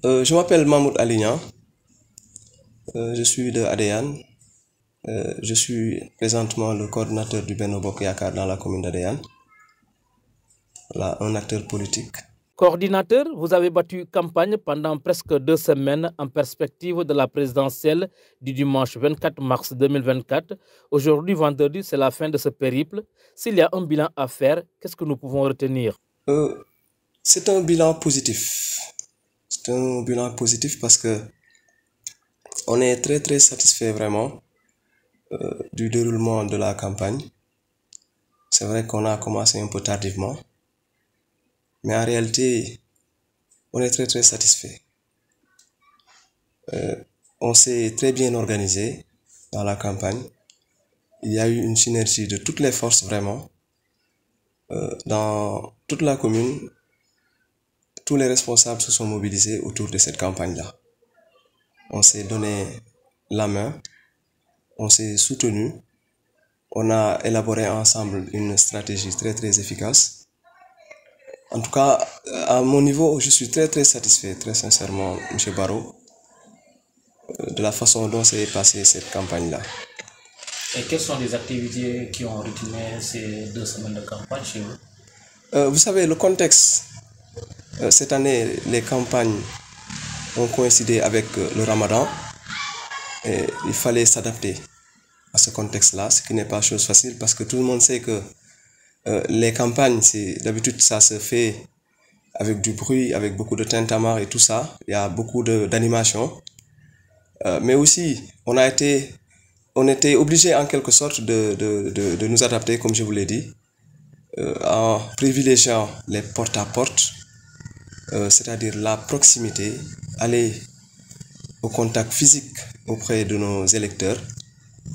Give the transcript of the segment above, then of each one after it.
Je m'appelle Mahmoud Alignan, je suis de Adéane. Je suis présentement le coordinateur du Benno Bokk Yakaar dans la commune d'Adéane. Voilà, un acteur politique. Coordinateur, vous avez battu campagne pendant presque 2 semaines en perspective de la présidentielle du dimanche 24 mars 2024. Aujourd'hui, vendredi, c'est la fin de ce périple. S'il y a un bilan à faire, qu'est-ce que nous pouvons retenir? C'est un bilan positif. C'est un bilan positif parce que on est très satisfait vraiment du déroulement de la campagne. C'est vrai qu'on a commencé un peu tardivement, mais en réalité, on est très satisfait. On s'est très bien organisé dans la campagne. Il y a eu une synergie de toutes les forces vraiment. Dans toute la commune, tous les responsables se sont mobilisés autour de cette campagne-là. On s'est donné la main, on s'est soutenu, on a élaboré ensemble une stratégie très efficace. En tout cas, à mon niveau, je suis très satisfait, très sincèrement, M. Barrow, de la façon dont s'est passée cette campagne-là. Et quelles sont les activités qui ont rythmé ces 2 semaines de campagne chez vous? Vous savez, le contexte, cette année, les campagnes ont coïncidé avec le Ramadan et il fallait s'adapter à ce contexte-là, ce qui n'est pas chose facile parce que tout le monde sait que les campagnes, d'habitude, ça se fait avec du bruit, avec beaucoup de tintamarre et tout ça. Il y a beaucoup d'animation. Mais aussi, on était obligé en quelque sorte de nous adapter, comme je vous l'ai dit, en privilégiant les porte-à-porte, c'est-à-dire la proximité, aller au contact physique auprès de nos électeurs,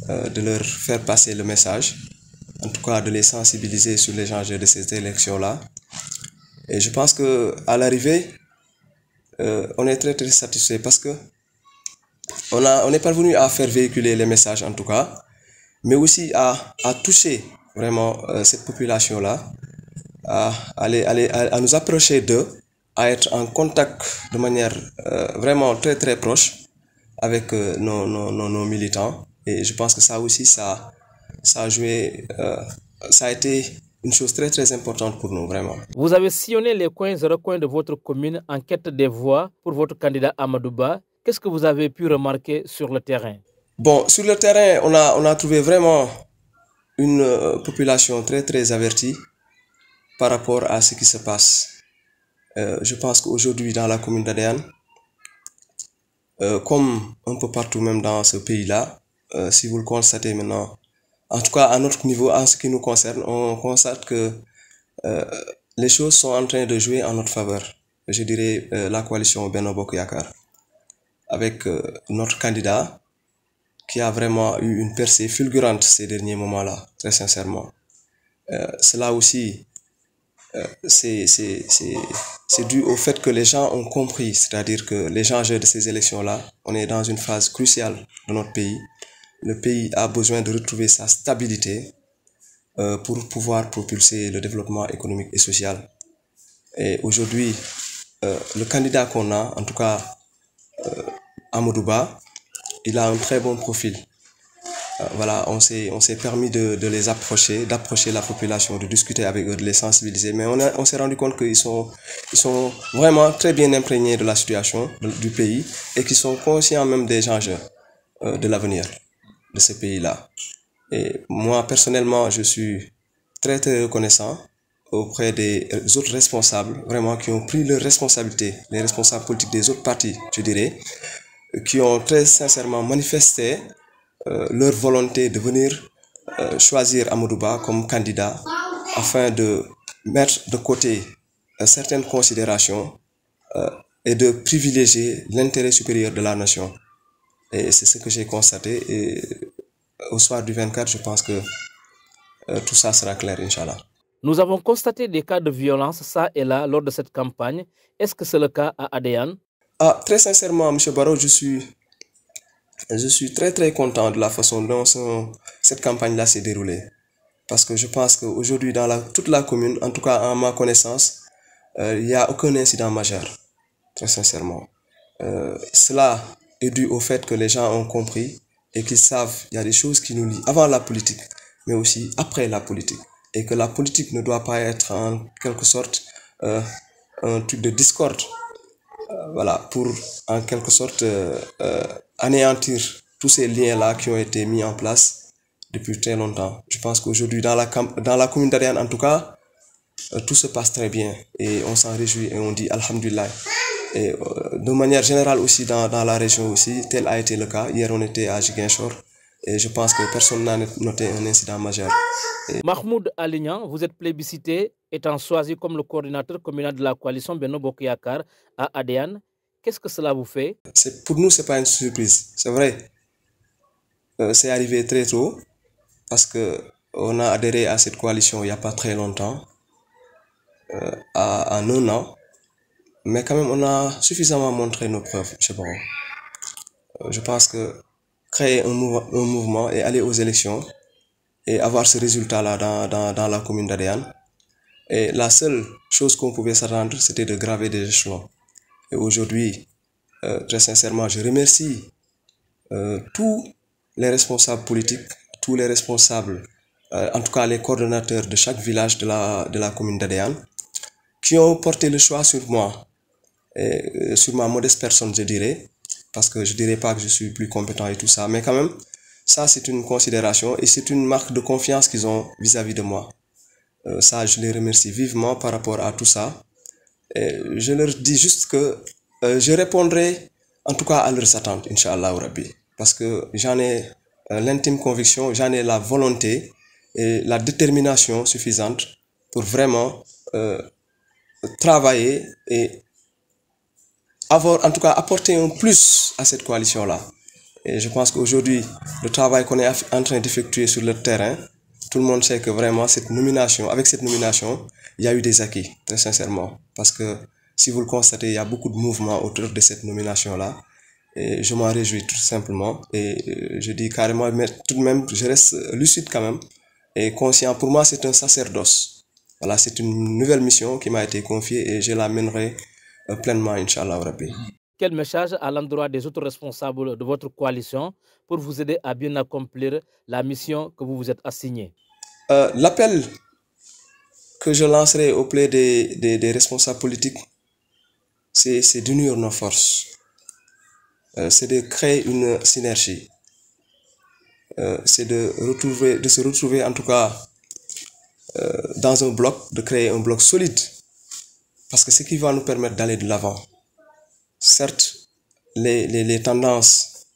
de leur faire passer le message, en tout cas de les sensibiliser sur les enjeux de ces élections-là. Et je pense qu'à l'arrivée, on est très satisfait parce que on est parvenu à faire véhiculer les messages en tout cas, mais aussi à toucher vraiment cette population-là, à nous approcher d'eux, à être en contact de manière vraiment très proche avec nos militants. Et je pense que ça aussi, ça a joué, ça a été une chose très importante pour nous, vraiment. Vous avez sillonné les coins et recoins de votre commune en quête des voix pour votre candidat Amadou Ba. Qu'est-ce que vous avez pu remarquer sur le terrain? Bon, sur le terrain, on a trouvé vraiment une population très avertie par rapport à ce qui se passe. Je pense qu'aujourd'hui, dans la commune d'Adéane, comme un peu partout même dans ce pays-là, si vous le constatez maintenant, en tout cas à notre niveau, en ce qui nous concerne, on constate que les choses sont en train de jouer en notre faveur. Je dirais la coalition Benno Bokk Yakaar, avec notre candidat qui a vraiment eu une percée fulgurante ces derniers moments-là, très sincèrement. Cela aussi, c'est dû au fait que les gens ont compris, c'est-à-dire que les enjeux de ces élections-là, on est dans une phase cruciale de notre pays. Le pays a besoin de retrouver sa stabilité pour pouvoir propulser le développement économique et social. Et aujourd'hui, le candidat qu'on a, en tout cas Amadou Ba, il a un très bon profil. Voilà, on s'est permis de les approcher, d'approcher la population, de discuter avec eux, de les sensibiliser. Mais on s'est rendu compte qu'ils sont vraiment très bien imprégnés de la situation du pays et qu'ils sont conscients même des enjeux de l'avenir de ce pays-là. Et moi, personnellement, je suis très reconnaissant auprès des autres responsables, vraiment, qui ont pris leurs responsabilités, les responsables politiques des autres partis, je dirais, qui ont très sincèrement manifesté leur volonté de venir choisir Amadou Ba comme candidat afin de mettre de côté certaines considérations et de privilégier l'intérêt supérieur de la nation. Et c'est ce que j'ai constaté. Et au soir du 24, je pense que tout ça sera clair, Inch'Allah. Nous avons constaté des cas de violence ça et là lors de cette campagne. Est-ce que c'est le cas à Adéane? Très sincèrement, M. Barrow, je suis très content de la façon dont cette campagne-là s'est déroulée. Parce que je pense qu'aujourd'hui, dans toute la commune, en tout cas à ma connaissance, il n'y a aucun incident majeur, très sincèrement. Cela est dû au fait que les gens ont compris et qu'ils savent qu'il y a des choses qui nous lient avant la politique, mais aussi après la politique. Et que la politique ne doit pas être en quelque sorte un truc de discorde, voilà, pour en quelque sorte anéantir tous ces liens-là qui ont été mis en place depuis très longtemps. Je pense qu'aujourd'hui, dans la commune d'Ariane, en tout cas, tout se passe très bien et on s'en réjouit et on dit Alhamdulillah. Et de manière générale aussi dans la région aussi, tel a été le cas. Hier on était à Ziguinchor et je pense que personne n'a noté un incident majeur. Mahmoud Alignan, vous êtes plébiscité étant choisi comme le coordinateur communal de la coalition Benno Bokk Yakaar à Adéane. Qu'est-ce que cela vous fait? Pour nous, c'est pas une surprise. C'est vrai, c'est arrivé très tôt parce qu'on a adhéré à cette coalition il n'y a pas très longtemps, en un an. Mais quand même, on a suffisamment montré nos preuves, M. Baron. Je pense que créer un mouvement et aller aux élections et avoir ce résultat-là dans la commune d'Adéane, et la seule chose qu'on pouvait s'attendre, c'était de graver des échelons. Et aujourd'hui, très sincèrement, je remercie tous les responsables politiques, tous les responsables, en tout cas les coordonnateurs de chaque village de la commune d'Adéane, qui ont porté le choix sur moi, et sur ma modeste personne, je dirais, parce que je dirais pas que je suis plus compétent et tout ça, mais quand même, ça c'est une considération et c'est une marque de confiance qu'ils ont vis-à-vis de moi. Ça, je les remercie vivement par rapport à tout ça. Et je leur dis juste que je répondrai en tout cas à leurs attentes, Inch'Allah Rabbi. Parce que j'en ai l'intime conviction, j'en ai la volonté et la détermination suffisante pour vraiment travailler et avoir, en tout cas, apporter un plus à cette coalition-là. Et je pense qu'aujourd'hui, le travail qu'on est en train d'effectuer sur le terrain, tout le monde sait que vraiment cette nomination, avec cette nomination, il y a eu des acquis, très sincèrement. Parce que si vous le constatez, il y a beaucoup de mouvements autour de cette nomination-là. Et je m'en réjouis tout simplement. Et je dis carrément, mais tout de même, je reste lucide quand même. Et conscient, pour moi, c'est un sacerdoce. Voilà, c'est une nouvelle mission qui m'a été confiée et je la mènerai pleinement, Inch'Allah Rabbi. Quel message à l'endroit des autres responsables de votre coalition pour vous aider à bien accomplir la mission que vous vous êtes assignée? L'appel que je lancerai auprès des responsables politiques, c'est d'unir nos forces. C'est de créer une synergie. C'est de se retrouver en tout cas dans un bloc, de créer un bloc solide. Parce que c'est ce qui va nous permettre d'aller de l'avant. Certes, les tendances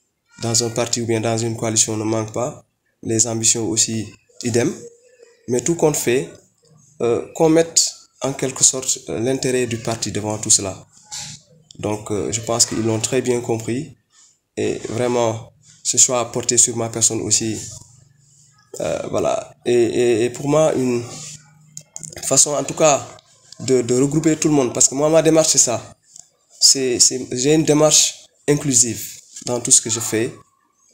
dans un parti ou bien dans une coalition ne manquent pas, les ambitions aussi idem, mais tout compte fait, qu'on mette en quelque sorte l'intérêt du parti devant tout cela. Donc je pense qu'ils l'ont très bien compris et vraiment ce choix porté sur ma personne aussi, voilà. Et pour moi, une façon en tout cas de regrouper tout le monde, parce que moi ma démarche c'est ça. J'ai une démarche inclusive dans tout ce que je fais.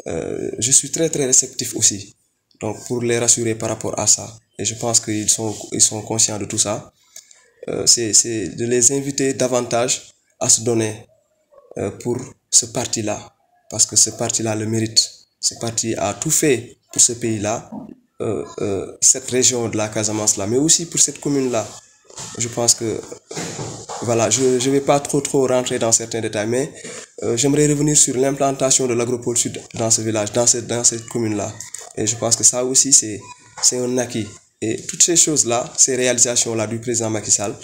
Je suis très très réceptif aussi. Donc pour les rassurer par rapport à ça. Et je pense qu'ils sont conscients de tout ça. C'est de les inviter davantage à se donner pour ce parti-là. Parce que ce parti-là le mérite. Ce parti a tout fait pour ce pays-là, cette région de la Casamance-là, mais aussi pour cette commune-là. Je pense que, voilà, je ne vais pas trop rentrer dans certains détails, mais j'aimerais revenir sur l'implantation de l'agropole sud dans ce village, dans cette commune-là. Et je pense que ça aussi, c'est un acquis. Et toutes ces choses-là, ces réalisations-là du président Macky Sall,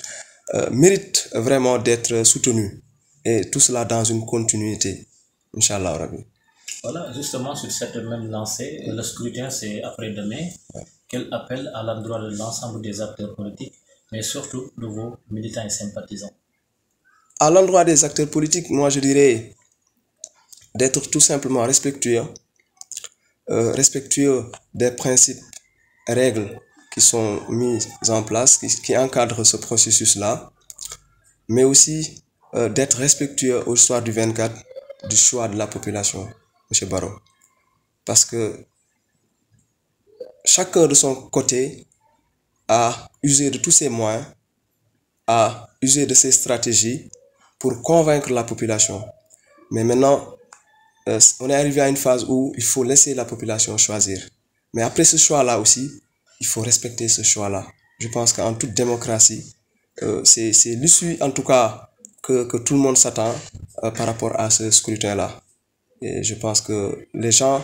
méritent vraiment d'être soutenues. Et tout cela dans une continuité. Inch'Allah Rabbi. Voilà, justement, sur cette même lancée, le scrutin c'est après-demain. Ouais. Quel appel à l'endroit de l'ensemble des acteurs politiques, mais surtout de vos militants et sympathisants? À l'endroit des acteurs politiques, moi je dirais d'être tout simplement respectueux, respectueux des principes, règles qui sont mises en place, qui encadrent ce processus-là, mais aussi d'être respectueux au soir du 24 du choix de la population, M. Barrow. Parce que chacun de son côté a usé de tous ses moyens, a usé de ses stratégies pour convaincre la population. Mais maintenant, on est arrivé à une phase où il faut laisser la population choisir. Mais après ce choix-là aussi, il faut respecter ce choix-là. Je pense qu'en toute démocratie, c'est l'issue en tout cas que tout le monde s'attend par rapport à ce scrutin-là. Et je pense que les gens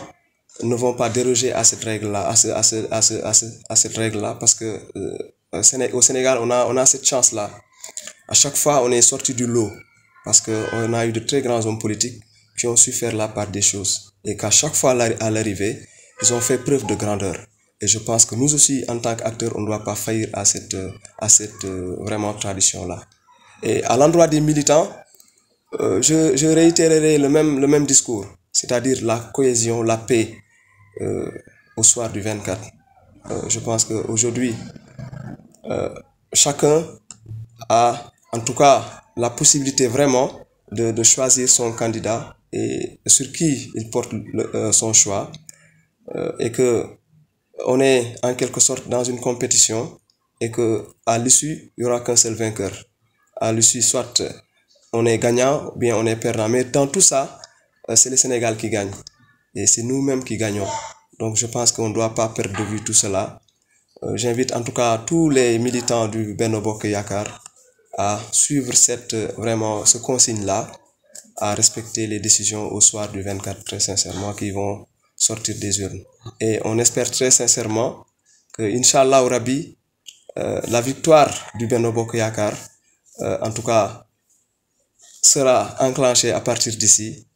ne vont pas déroger à cette règle-là, à cette règle-là, parce que au Sénégal, on a cette chance-là. À chaque fois, on est sorti du lot, parce qu'on a eu de très grands hommes politiques qui ont su faire la part des choses. Et qu'à chaque fois à l'arrivée, ils ont fait preuve de grandeur. Et je pense que nous aussi, en tant qu'acteurs, on ne doit pas faillir à cette vraiment tradition-là. Et à l'endroit des militants, je réitérerai le même discours, c'est-à-dire la cohésion, la paix au soir du 24. Je pense qu'aujourd'hui, chacun a en tout cas la possibilité vraiment de choisir son candidat et sur qui il porte son choix, et que on est en quelque sorte dans une compétition et que à l'issue il n'y aura qu'un seul vainqueur. À l'issue, soit on est gagnant ou bien on est perdant, mais dans tout ça, c'est le Sénégal qui gagne et c'est nous-mêmes qui gagnons. Donc je pense qu'on ne doit pas perdre de vue tout cela. J'invite en tout cas tous les militants du Benno Bokk Yakaar à suivre ce consigne-là, à respecter les décisions au soir du 24 très sincèrement qui vont sortir des urnes. Et on espère très sincèrement que, Inch'Allah Rabbi, la victoire du Benno Bokk Yakaar, en tout cas, sera enclenchée à partir d'ici.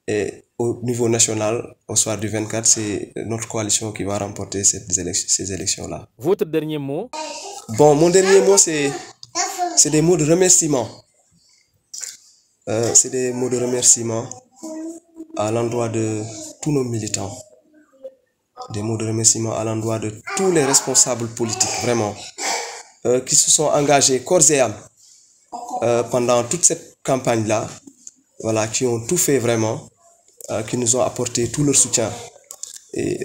Et au niveau national, au soir du 24, c'est notre coalition qui va remporter ces élections-là. Votre dernier mot? Bon, mon dernier mot, c'est des mots de remerciement. C'est des mots de remerciement à l'endroit de tous nos militants. Des mots de remerciement à l'endroit de tous les responsables politiques, vraiment, qui se sont engagés corps et âme pendant toute cette campagne-là, voilà, qui ont tout fait vraiment, qui nous ont apporté tout leur soutien. Et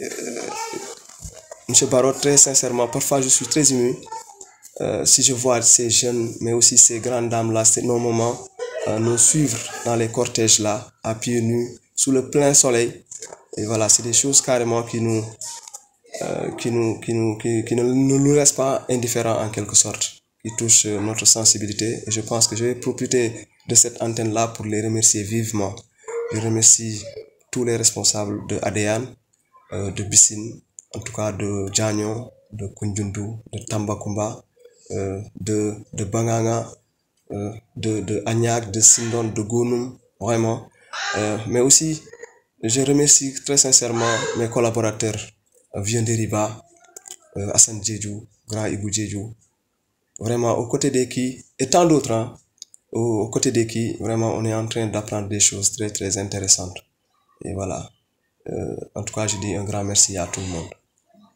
M. Barrot, très sincèrement, parfois je suis très ému si je vois ces jeunes, mais aussi ces grandes dames-là, nos mamans, nous suivre dans les cortèges-là, à pieds nus, sous le plein soleil. Et voilà, c'est des choses carrément qui ne nous laissent pas indifférents en quelque sorte, qui touchent notre sensibilité. Et je pense que je vais profiter de cette antenne-là pour les remercier vivement. Je remercie tous les responsables de ADEAN, de Bissine, en tout cas de Djagnon, de Koundioundou, de Tambacounda, de Banganga, de Agnac, de Sindon, de Gounoum, vraiment. Mais aussi, je remercie très sincèrement mes collaborateurs, Vienderiba, Hassan Djedjou, Grand Ibou Djedjou, vraiment aux côtés de qui, et tant d'autres, hein, aux côtés de qui, vraiment, on est en train d'apprendre des choses très très intéressantes. Et voilà. En tout cas, je dis un grand merci à tout le monde.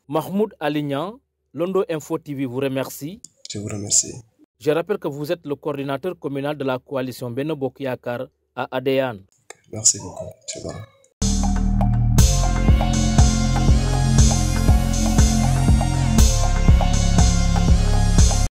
Mahmoud Alignan, Londo Info TV vous remercie. Je vous remercie. Je rappelle que vous êtes le coordinateur communal de la coalition Benno Bokk Yakaar à ADEAN. Merci beaucoup.